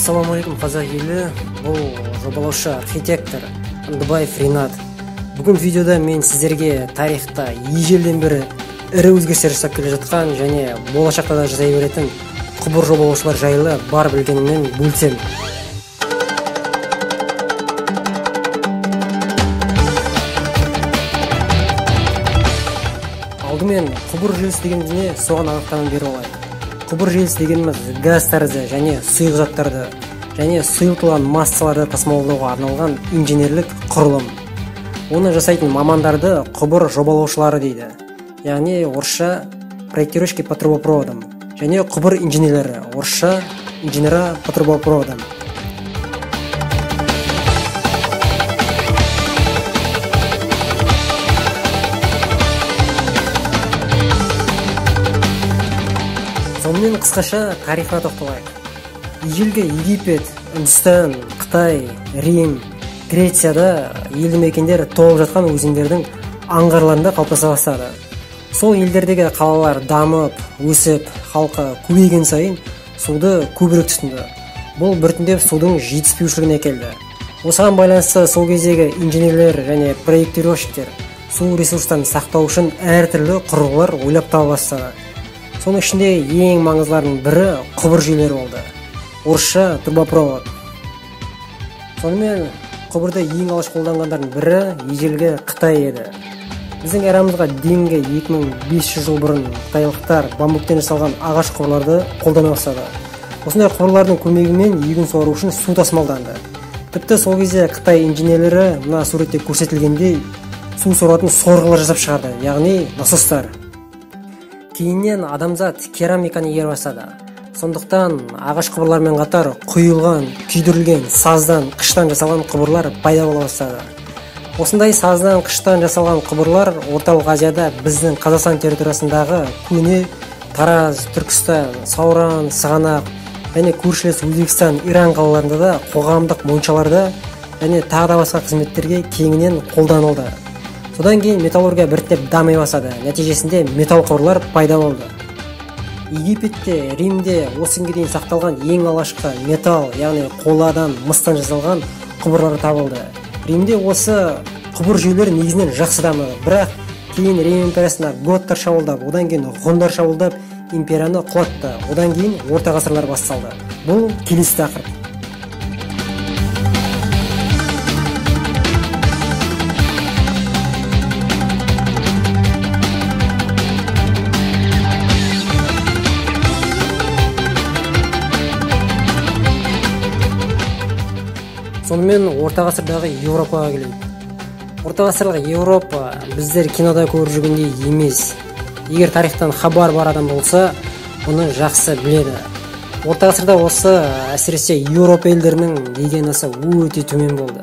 Ассалаумағалейкум қазақ елі, бұл жобалаушы архитектор Ындыбаев Ринат. Бүгін видеода мен сіздерге тарихта ежелден бері ірі өзгерістер жасап келе жатқан және болашақта да жасай беретін құбыр жобалаушылар жайлы бар білгеніммен бөлісемін. Алдымен құбыр желісі дегеніміз не, соған анықтама беріп алайық. Құбыр желісі дегеніміз газ тәрізді және сұйық заттарды және сұйылтылған массаларды тасымалдауға арналған инженерлік құрылым. Оны жасайтын мамандарды құбыр жобалаушылары дейді. Яғни орысша проектировщики по трубопроводам және құбыр инженерлері, орысша инженера по трубопроводам. Сонымен қысқаша тарихына тоқталайық. Ежелгі Египет, Үндістан, Қытай, Рим, Грецияда елді мекендер толып жатқан өзендердің аңғарларында қалыптаса бастады. Сол елдердегі қалалар дамып, өсіп, халқы көбейген сайын суды көбірек тұтынды. Бұл біртіндеп судың жетіспеушілігіне әкелді. Осыған байланысты сол кездегі инженерлер және проектировщиктер су ресурстарын сақтау үшін әртүрлі құрылғылар ойлап таба бастады. Соның ішінде ең маңыздыларының бірі құбыр жүйелері болды. Орысша трубопровод. Сонымен құбырды ең алғаш қолданғандардың бірі ежелгі Қытай еді. Біздің эрамызға дейінгі 2500 жыл бұрын қытайлықтар бамбуктен жасалған ағаш құбырларды қолдана бастады. Осындай құбырлардың көмегімен егін суару үшін су тасымалданды. Тіпті сол кезде Қытай инженерлері мына суретте көрсетілгендей су соратын сорғылар жасап шығарды, яғни насостар. Кейіннен адамзат керамиканы игере бастады. Сондықтан ағаш құбырлармен қатар құйылған, күйдірілген саздан, қыштан жасалған құбырлар пайда бола бастады. Осындай саздан, қыштан жасалған құбырлар Орталық Азияда біздің Қазақстан территориясындағы көне Тараз, Түркістан, Сауран, Сығанақ және көршілес Өзбекстан, Иран қалаларында да қоғамдық моншаларда және тағы да басқа қызметтерге кеңінен қолданылды. Содан кейін металлургия біртіндеп дами бастады. Нәтижесінде металл құбырлар пайда болды. Египетте, Римде осы күнге дейін сақталған ең алғашқы металл, яғни қоладан, мыстан жасалған құбырлар табылды. Римде осы құбыр жүйелері негізінен жақсы дамыды, бірақ кейін Рим империясына готтар шабуылдап, одан кейін ғұндар шабуылдап, империяны құлатты. Одан кейін орта ғасырлар басталды. Бұл келесі тақырып. Сонымен орта ғасырдағы Еуропаға келейік. Орта ғасырлық Еуропа біздер кинода көріп жүргендей емес. Егер тарихтан хабар бар адам болса, оны жақсы біледі. Орта ғасырда осы әсіресе Еуропа елдерінің гигиенасы өте төмен болды.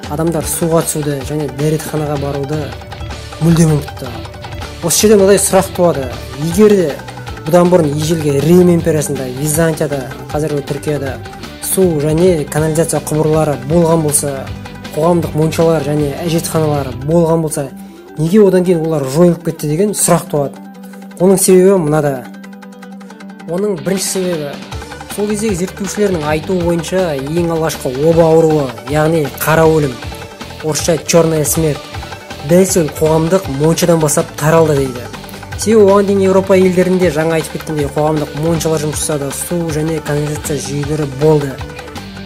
Адамдар суға түсуді және дәретханаға баруды мүлдем ұмытты. Осы жерде мынадай сұрақ туады. Егер де бұдан бұрын ежелгі Рим империясында, Византияда, қазіргі Түркияда су және канализация құбырлары болған болса, қоғамдық моншалар және әжетханалары болған болса, неге одан кейін олар жойылып кетті деген сұрақ туады. Оның себебі мынада. Оның бірінші себебі, сол кездегі зерттеушілердің айтуы бойынша ең алғашқы оба ауруы, яғни қара өлім, орысша черная смерть, дәл сол қоғамдық моншадан бастап таралды дейді. Себебі оған дейін Еуропа елдерінде жаңа айтып кеткендей қоғамдық моншалар жұмыс жасады, су және канализация жүйелері болды.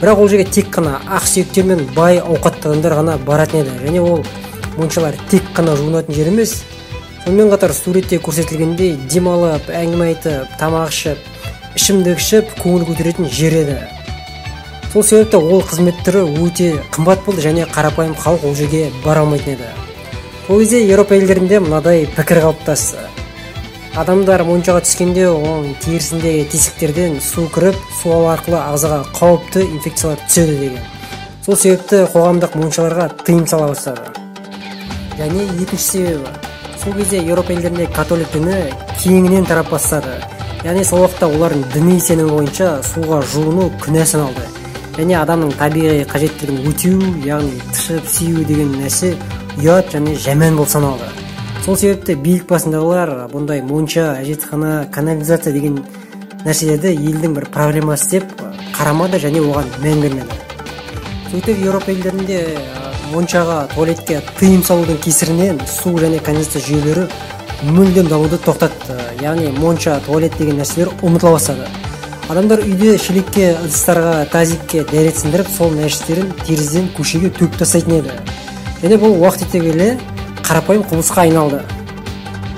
Бірақ ол жерге тек қана ақсүйектер мен бай ауқатты адамдар ғана баратын еді, және ол моншалар тек қана жуынатын жер емес. Сонымен қатар суретте көрсетілгендей демалып, әңгіме айтып, тамақ ішіп, ішімдік ішіп, көңіл көтеретін жер еді. Сол себепті ол қызмет түрі өте қымбат болды және қарапайым халық ол жерге бара алмайтын еді. Сол кезде Еуропа елдерінде мынадай пікір қалыптасты. Адамдар моншаға түскенде оның терісіндегі тесіктерден су кіріп, су алу арқылы ағзаға қауіпті инфекциялар түседі деген. Сол себепті қоғамдық моншаларға тыйым сала бастады. Және екінші себебі, сол кезде Еуропа елдерінде католик діні кеңінен тарап бастады. Яғни сол уақытта олардың діни сенімі бойынша суға жуыну күнә саналды. Және адамның табиғи қажеттілігін өтеу, яғни тышып сүю деген нәрсе ұят және жаман болып саналды. Сол себепті билік басындағылар бұндай монша, әжетхана, канализация деген нәрселерді елдің бір проблемасы деп қарамады және оған мән бермеді. Сөйтіп Еуропа елдерінде моншаға, туалетке тыйым салудың кесірінен су және канализация жүйелері мүлдем дамуды тоқтатты. Яғни монша, туалет деген нәрселер ұмытыла бастады. Адамдар үйде шелекке, ыдыстарға, тазикке дәрет сындырып, сол нәрестерін терезеден көшеге төгіп тастайтын еді. Және бұл уақыт өте келе қарапайым құбылысқа айналды.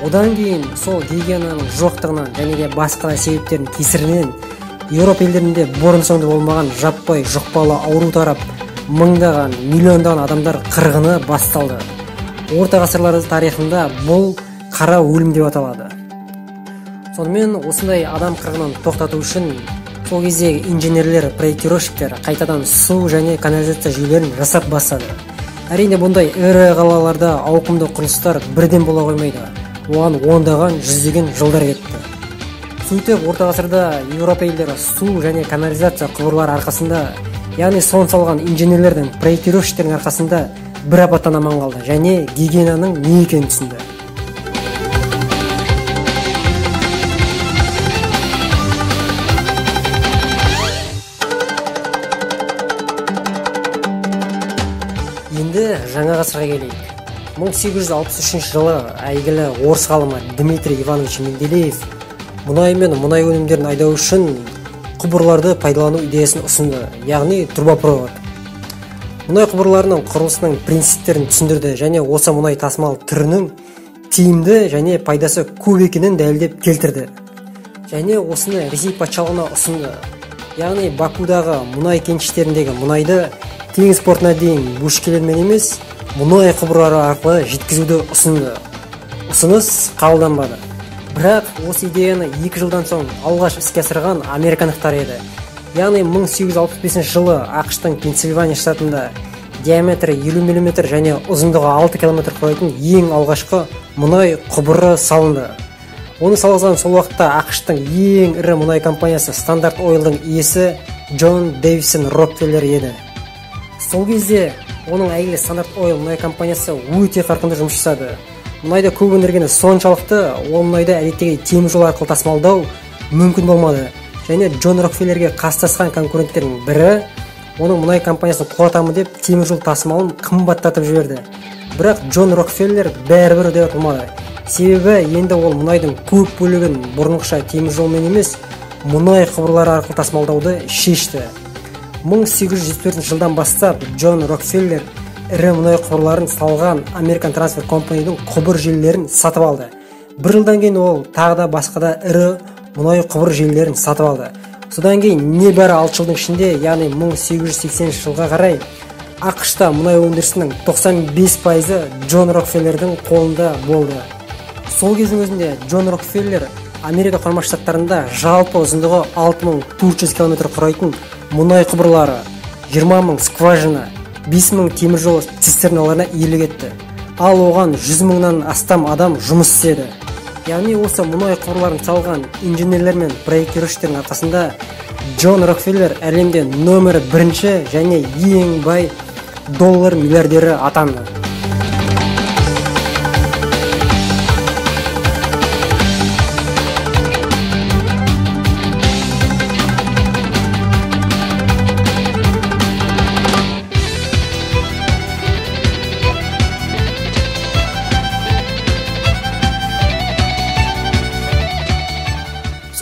Одан кейін сол гигиенаның жоқтығынан және де басқа себептердің кесірінен Еуропа елдерінде бұрын-соңды болмаған жаппай жұқпалы ауру тарап, мыңдаған, миллиондаған адамдар қырғыны басталды. Орта ғасырлар тарихында бұл қара өлім деп аталады. Сонымен осындай адам қырғынын тоқтату үшін сол кездегі инженерлер, проектировщиктер қайтадан су және канализация жүйелерін жасап бастады. Әрине бұндай ірі қалаларда ауқымды құрылыстар бірден бола қоймайды. Оған ондаған, жүздеген жылдар кетті. Сөйтіп орта ғасырда Еуропа елдері су және канализация құбырлары арқасында, яғни соны салған инженерлердің, проектировщиктердің арқасында бір апаттан аман қалды және гигиенаның не екенін түсінді. Енді жаңа ғасырға келейік. 1863 жылы әйгілі орыс ғалымы Дмитрий Иванович Менделеев мұнай мен мұнай өнімдерін айдау үшін құбырларды пайдалану идеясын ұсынды, яғни трубопровод. Мұнай құбырларының құрылысының принциптерін түсіндірді және осы мұнай тасымал түрінің тиімді және пайдасы көп екенін дәлелдеп келтірді. Және осыны Ресей патшалығына ұсынды. Яғни Бакудағы мұнай кеніштеріндегі мұнайды теңіз портына дейін бөшкелермен емес, мұнай құбырлары арқылы жеткізуді ұсынды. Ұсыныс қабылданбады. Бірақ осы идеяны 2 жылдан соң алғаш іске асырған американдықтар еді. Яғни 1865 жылы ақш-тың Пенсильвания штатында диаметрі 50 мм және ұзындығы 6 км құрайтын ең алғашқы мұнай құбыры салынды. Оны салған сол уақытта ақш-тың ең ірі мұнай компаниясы Standard Oil'дың иесі Джон Дэвисон Рокфеллер еді. Сол кезде оның әйгілі Standard Oil мұнай компаниясы өте қарқынды жұмыс жасады. Мұнайды көп өндіргені соншалықты, ол мұнайды әдеттегі темір жол арқылы тасымалдау мүмкін болмады. Және Джон Рокфеллерге қастасқан конкуренттердің бірі оның мұнай компаниясын құлатамын деп темір жол тасымалын қымбаттатып жіберді. Бірақ Джон Рокфеллер бәрібір үдей ұтылмады. Себебі енді ол мұнайдың көп бөлігін бұрынғыша темір жолмен емес, мұнай құбырлары арқылы тасымалдауды шешті. 1874 жылдан бастап Джон Рокфеллер ірі мұнай құбырларын салған American Transfer Company'дің құбыр желілерін сатып алды. Бір жылдан кейін ол тағы да басқа да ірі мұнай құбыр желілерін сатып алды. Содан кейін небәрі 6 жылдың ішінде, яғни 1880 жылға қарай ақш-та мұнай өндірісінің 95% Джон Рокфеллердің қолында болды. Сол кездің өзінде Джон Рокфеллер Америка құрама штаттарында жалпы ұзындығы 6400 км құрайтын мұнай құбырлары, 20 000 скважина, 5 000 темір жол цистерналарына иелік етті. Ал оған 100 000-нан астам адам жұмыс істеді. Яғни осы мұнай құбырларын салған инженерлер мен проектировщиктердің арқасында Джон Рокфеллер әлемде номер 1 және ең бай доллар миллиардері атанды.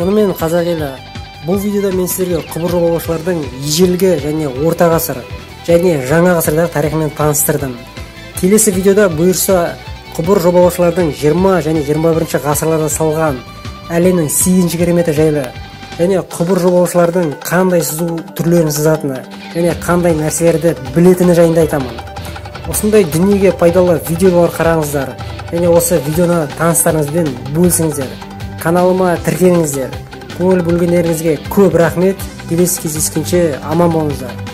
Сонымен қазақ елі, бұл видеода мен сіздерге құбыр жобалаушылардың ежелгі және орта ғасыр және жаңа ғасырдағы тарихымен таныстырдым. Келесі видеода бұйырса құбыр жобалаушылардың 20 және 21 ғасырларда салған әлемнің 8 кереметі жайлы және құбыр жобалаушылардың қандай сызу түрлерін сызатыны және қандай нәрселерді білетіні жайында айтамын. Осындай дүниеге пайдалы видеолар қараңыздар және осы видеоны таныстарыңызбен бөлісіңіздер. Каналыма тіркеліңіздер. Көңіл бөлгендеріңізге көп рахмет. Келесі кездескенше аман болыңыздар.